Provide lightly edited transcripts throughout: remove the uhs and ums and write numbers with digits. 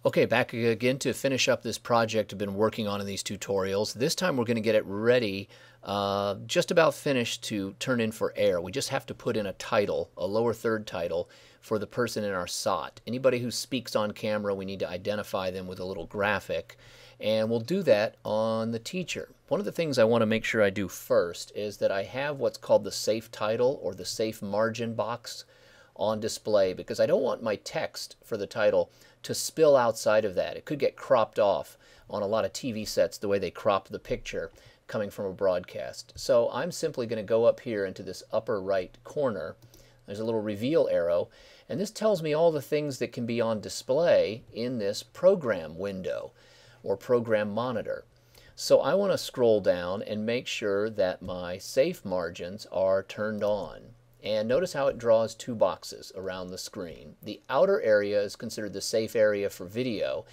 Okay, back again to finish up this project I've been working on in these tutorials. This time we're going to get it ready, just about finished to turn in for air. We just have to put in a title, a lower third title, for the person in our SOT. Anybody who speaks on camera, we need to identify them with a little graphic, and we'll do that on the teacher. One of the things I want to make sure I do first is that I have what's called the safe title or the safe margin box on display, because I don't want my text for the title to spill outside of that. It could get cropped off on a lot of TV sets the way they crop the picture coming from a broadcast. So I'm simply going to go up here into this upper right corner. There's a little reveal arrow, and this tells me all the things that can be on display in this program window or program monitor. So I want to scroll down and make sure that my safe margins are turned on. And notice how it draws two boxes around the screen. The outer area is considered the safe area for video,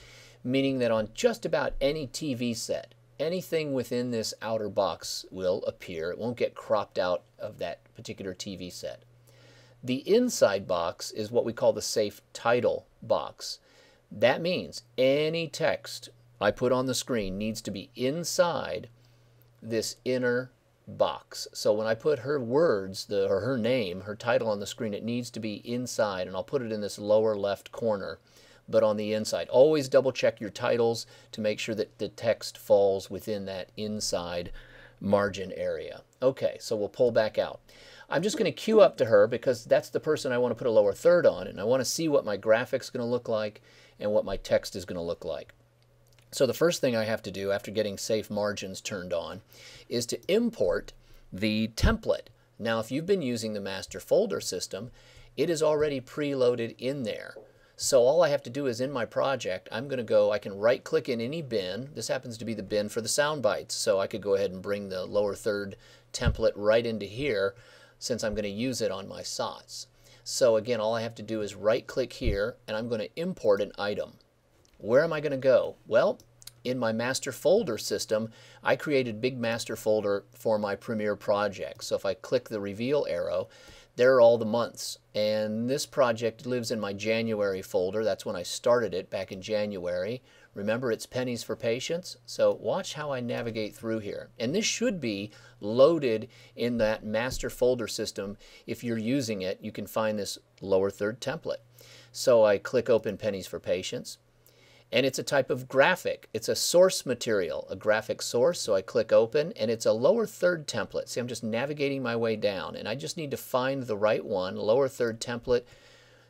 meaning that on just about any TV set, anything within this outer box will appear. It won't get cropped out of that particular TV set. The inside box is what we call the safe title box. That means any text I put on the screen needs to be inside this inner box. So when I put her words, or her name, her title on the screen, it needs to be inside, and I'll put it in this lower left corner, but on the inside. Always double check your titles to make sure that the text falls within that inside margin area. Okay, so we'll pull back out. I'm just going to queue up to her because that's the person I want to put a lower third on, and I want to see what my graphic's going to look like and what my text is going to look like. So the first thing I have to do after getting safe margins turned on is to import the template. Now, if you've been using the master folder system, it is already preloaded in there. So all I have to do is in my project, I can right click in any bin. This happens to be the bin for the sound bites. So I could go ahead and bring the lower third template right into here since I'm going to use it on my SOTs. So again, all I have to do is right click here and I'm going to import an item. Where am I going to go? Well, in my master folder system, I created a big master folder for my Premiere project. So if I click the reveal arrow, there are all the months. And this project lives in my January folder. That's when I started it back in January. Remember, it's pennies for patience. So watch how I navigate through here. And this should be loaded in that master folder system. If you're using it, you can find this lower third template. So I click open pennies for patience. And it's a type of graphic. It's a source material, a graphic source. So I click open, and it's a lower third template. See, I'm just navigating my way down, and I just need to find the right one, lower third template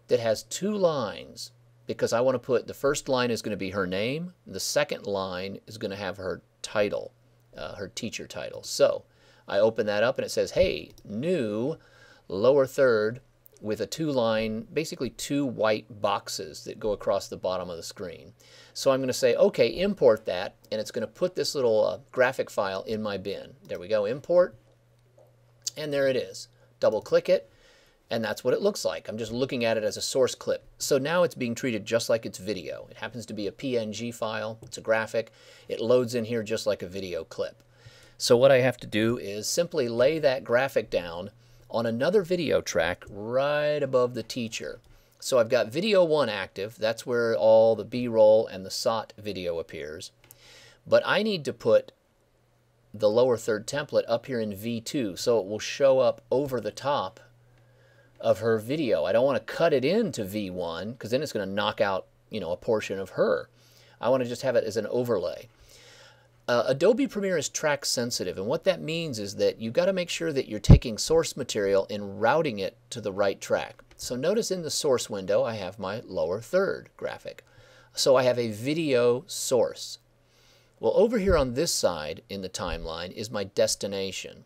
that has two lines, because I want to put, the first line is going to be her name. The second line is going to have her title, her teacher title. So I open that up, and it says, hey, new lower third with a two-line, basically two white boxes that go across the bottom of the screen. So I'm going to say, okay, import that, and it's going to put this little graphic file in my bin. There we go, import, and there it is. Double-click it, and that's what it looks like. I'm just looking at it as a source clip. So now it's being treated just like it's video. It happens to be a PNG file. It's a graphic. It loads in here just like a video clip. So what I have to do is simply lay that graphic down on another video track right above the teacher. So I've got video 1 active. That's where all the B-roll and the SOT video appears. But I need to put the lower third template up here in V2 so it will show up over the top of her video. I don't want to cut it into V1 because then it's going to knock out, a portion of her. I want to just have it as an overlay. Adobe Premiere is track sensitive, and what that means is that you've got to make sure that you're taking source material and routing it to the right track. So notice in the source window I have my lower third graphic. So I have a video source. Well, over here on this side in the timeline is my destination.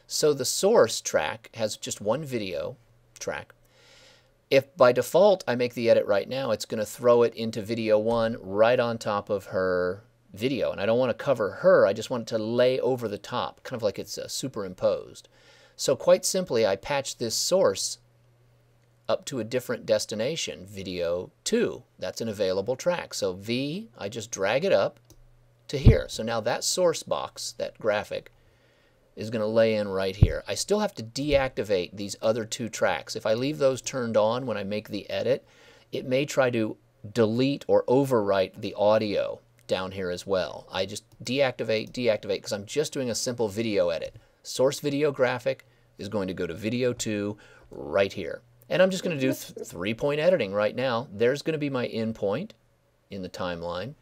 So the source track has just one video track. If by default I make the edit right now, it's going to throw it into video 1 right on top of her video, and I don't want to cover her. I just want it to lay over the top, kind of like it's superimposed. So quite simply, I patch this source up to a different destination, video 2. That's an available track. So V, I just drag it up to here. So now that source box, that graphic, is going to lay in right here. I still have to deactivate these other two tracks. If I leave those turned on when I make the edit, it may try to delete or overwrite the audio down here as well. I just deactivate because I'm just doing a simple video edit. Source video graphic is going to go to video 2 right here. And I'm just going to do 3-point editing right now. There's going to be my in point in the timeline.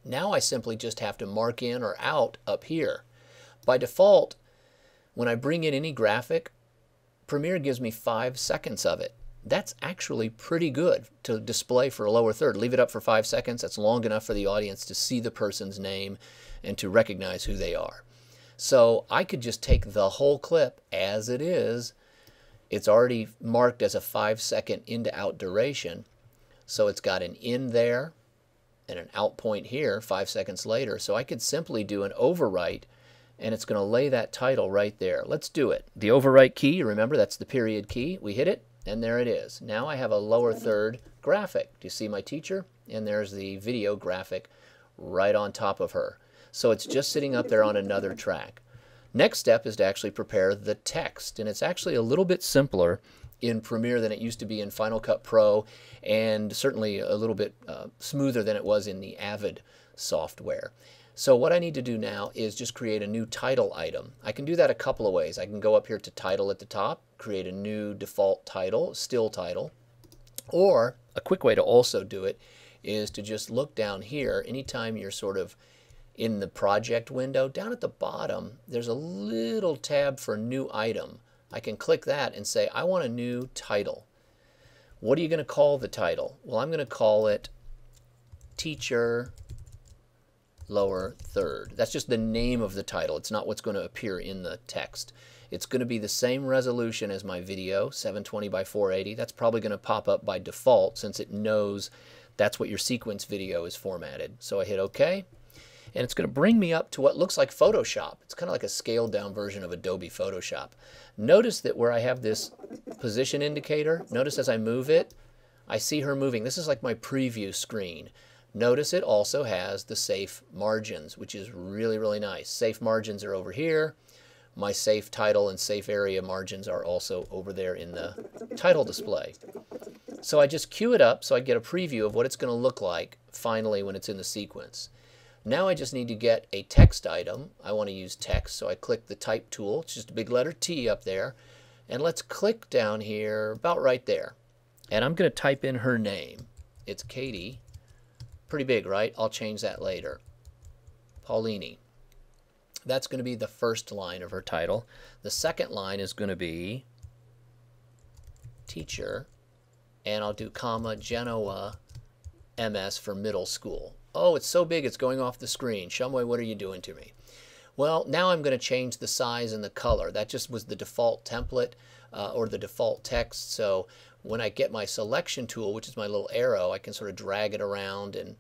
Now I simply just have to mark in or out up here. By default, when I bring in any graphic, Premiere gives me 5 seconds of it. That's actually pretty good to display for a lower third. Leave it up for 5 seconds. That's long enough for the audience to see the person's name and to recognize who they are. So I could just take the whole clip as it is. It's already marked as a 5-second in to out duration. So it's got an in there and an out point here 5 seconds later. So I could simply do an overwrite and it's going to lay that title right there. Let's do it. The overwrite key, remember that's the period key. We hit it and there it is. Now I have a lower third graphic. Do you see my teacher? And there's the video graphic right on top of her. So it's just sitting up there on another track. Next step is to actually prepare the text, and it's actually a little bit simpler in Premiere than it used to be in Final Cut Pro, and certainly a little bit smoother than it was in the Avid software. So what I need to do now is just create a new title item. I can do that a couple of ways. I can go up here to title at the top, create a new default title, still title, or a quick way to also do it is to just look down here anytime you're sort of in the project window. Down at the bottom, there's a little tab for new item. I can click that and say, I want a new title. What are you going to call the title? Well, I'm going to call it Teacher Lower Third. That's just the name of the title. It's not what's going to appear in the text. It's going to be the same resolution as my video, 720 by 480. That's probably going to pop up by default since it knows that's what your sequence video is formatted. So I hit OK. And it's going to bring me up to what looks like Photoshop. It's kind of like a scaled down version of Adobe Photoshop. Notice that where I have this position indicator, notice as I move it, I see her moving. This is like my preview screen. Notice it also has the safe margins, which is really, really nice. Safe margins are over here. My safe title and safe area margins are also over there in the title display. So I just cue it up so I get a preview of what it's going to look like finally when it's in the sequence. Now I just need to get a text item. I want to use text, so I click the type tool. It's just a big letter T up there. And let's click down here about right there. And I'm going to type in her name. It's Katie. Pretty big, right? I'll change that later. Paulini. That's going to be the first line of her title. The second line is going to be teacher. And I'll do comma Genoa MS for middle school. Oh, it's so big it's going off the screen. Shumway, what are you doing to me? Well, now I'm going to change the size and the color. That just was the default template or the default text. So when I get my selection tool, which is my little arrow, I can sort of drag it around and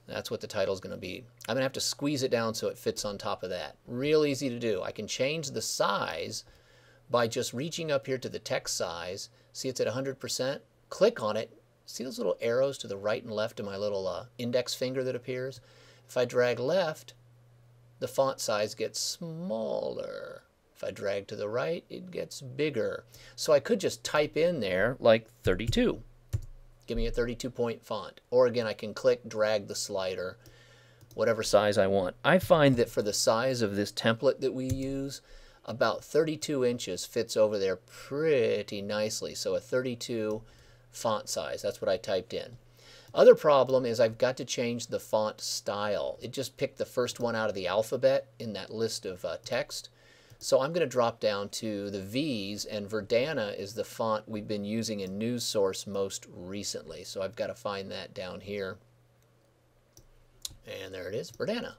that's what the title is going to be. I'm going to have to squeeze it down so it fits on top of that. Real easy to do. I can change the size by just reaching up here to the text size. See it's at 100%. Click on it. See those little arrows to the right and left of my little index finger that appears? If I drag left, the font size gets smaller. If I drag to the right, it gets bigger. So I could just type in there like 32. Give me a 32-point font. Or again, I can click, drag the slider, whatever size I want. I find that for the size of this template that we use, about 32 inches fits over there pretty nicely. So a 32 font size, that's what I typed in. Other problem is I've got to change the font style. It just picked the first one out of the alphabet in that list of text. So I'm going to drop down to the V's, and Verdana is the font we've been using in NewsSource most recently. So I've got to find that down here. And there it is, Verdana.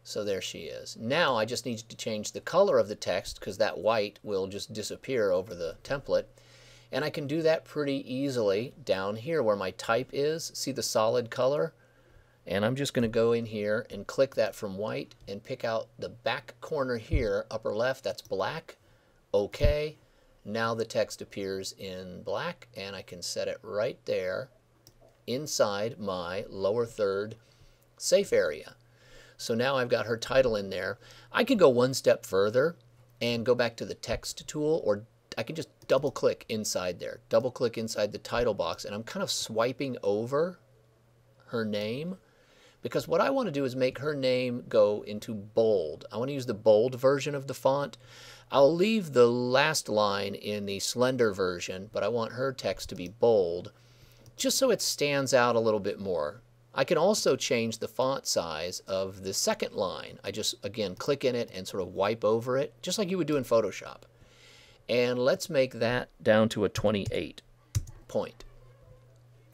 So there she is. Now I just need to change the color of the text because that white will just disappear over the template. And I can do that pretty easily down here where my type is. See the solid color? And I'm just going to go in here and click that from white and pick out the back corner here, upper left, that's black. OK. Now the text appears in black, and I can set it right there inside my lower third safe area. So now I've got her title in there. I could go one step further and go back to the text tool, or I can just double click inside there, double click inside the title box, and I'm kind of swiping over her name, because what I want to do is make her name go into bold. I want to use the bold version of the font. I'll leave the last line in the slender version, but I want her text to be bold, just so it stands out a little bit more. I can also change the font size of the second line. I just, again, click in it and sort of wipe over it, just like you would do in Photoshop. And let's make that down to a 28 point.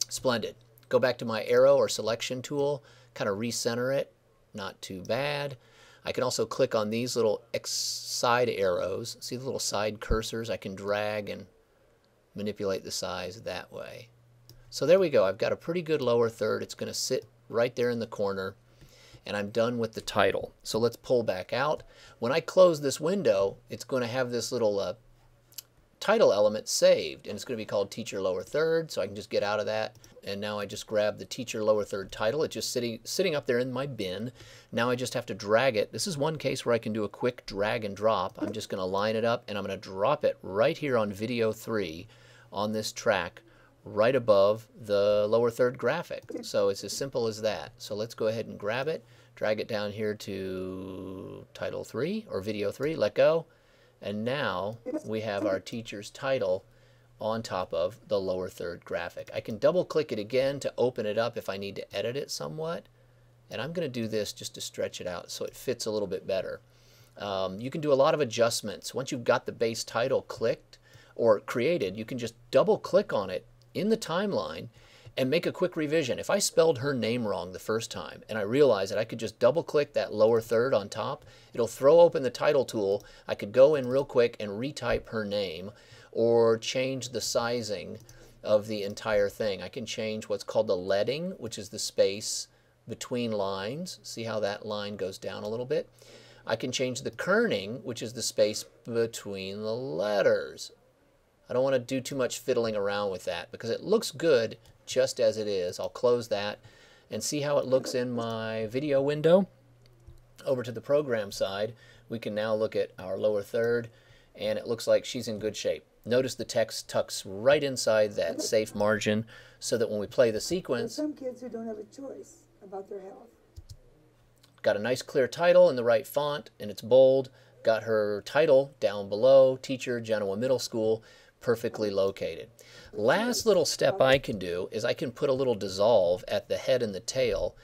Splendid. Go back to my arrow or selection tool, kind of recenter it. Not too bad. I can also click on these little side arrows. See the little side cursors? I can drag and manipulate the size that way. So there we go. I've got a pretty good lower third. It's going to sit right there in the corner, and I'm done with the title. So let's pull back out. When I close this window, it's going to have this little title element saved, and it's going to be called Teacher Lower Third, so I can just get out of that. And now I just grab the Teacher Lower Third title. It's just sitting up there in my bin. Now I just have to drag it. This is one case where I can do a quick drag and drop. I'm just going to line it up, and I'm going to drop it right here on video 3 on this track, right above the lower third graphic. So it's as simple as that. So let's go ahead and grab it, drag it down here to title 3 or video 3, let go, and now we have our teacher's title on top of the lower third graphic. I can double click it again to open it up if I need to edit it somewhat, and I'm going to do this just to stretch it out so it fits a little bit better. You can do a lot of adjustments. Once you've got the base title clicked or created, you can just double click on it in the timeline and make a quick revision. If I spelled her name wrong the first time and I realized that I could just double click that lower third on top, it'll throw open the title tool. I could go in real quick and retype her name or change the sizing of the entire thing. I can change what's called the leading, which is the space between lines. See how that line goes down a little bit? I can change the kerning, which is the space between the letters. I don't want to do too much fiddling around with that because it looks good just as it is. I'll close that and see how it looks in my video window. Over to the program side, we can now look at our lower third, and it looks like she's in good shape. Notice the text tucks right inside that safe margin so that when we play the sequence, some kids who don't have a choice about their health. Got a nice clear title in the right font, and it's bold. Got her title down below, Teacher, Genoa Middle School, perfectly located. Last little step I can do is I can put a little dissolve at the head and the tail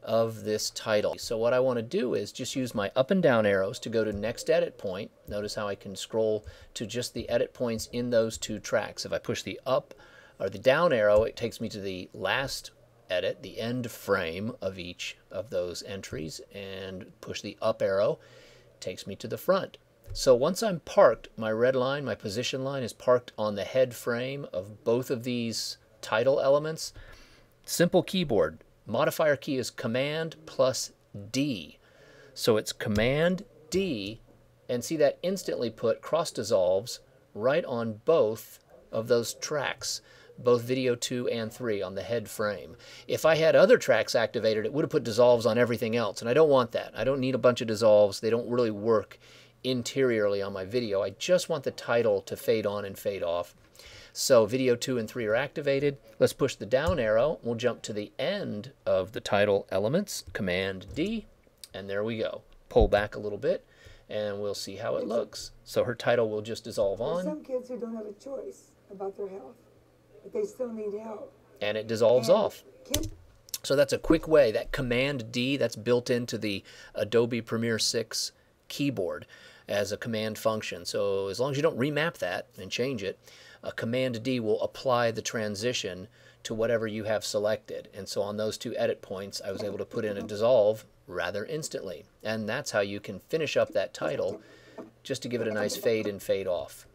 of this title. So what I want to do is just use my up and down arrows to go to next edit point. Notice how I can scroll to just the edit points in those two tracks. If I push the up or the down arrow, it takes me to the last edit, the end frame of each of those entries, and push the up arrow, it takes me to the front. So once I'm parked, my red line, my position line, is parked on the head frame of both of these title elements. Simple keyboard. Modifier key is Command plus D. So it's Command D, and see that instantly put cross dissolves right on both of those tracks, both video 2 and 3 on the head frame. If I had other tracks activated, it would have put dissolves on everything else, and I don't want that. I don't need a bunch of dissolves. They don't really work interiorly on my video. I just want the title to fade on and fade off. So video 2 and 3 are activated. Let's push the down arrow. We'll jump to the end of the title elements, Command D, and there we go. Pull back a little bit, and we'll see how it looks. So her title will just dissolve on. There's some kids who don't have a choice about their health, but they still need help. And it dissolves off. So that's a quick way. That Command D, that's built into the Adobe Premiere 6 keyboard as a command function. So as long as you don't remap that and change it, Command D will apply the transition to whatever you have selected. And so on those two edit points, I was able to put in a dissolve rather instantly. And that's how you can finish up that title just to give it a nice fade and fade off.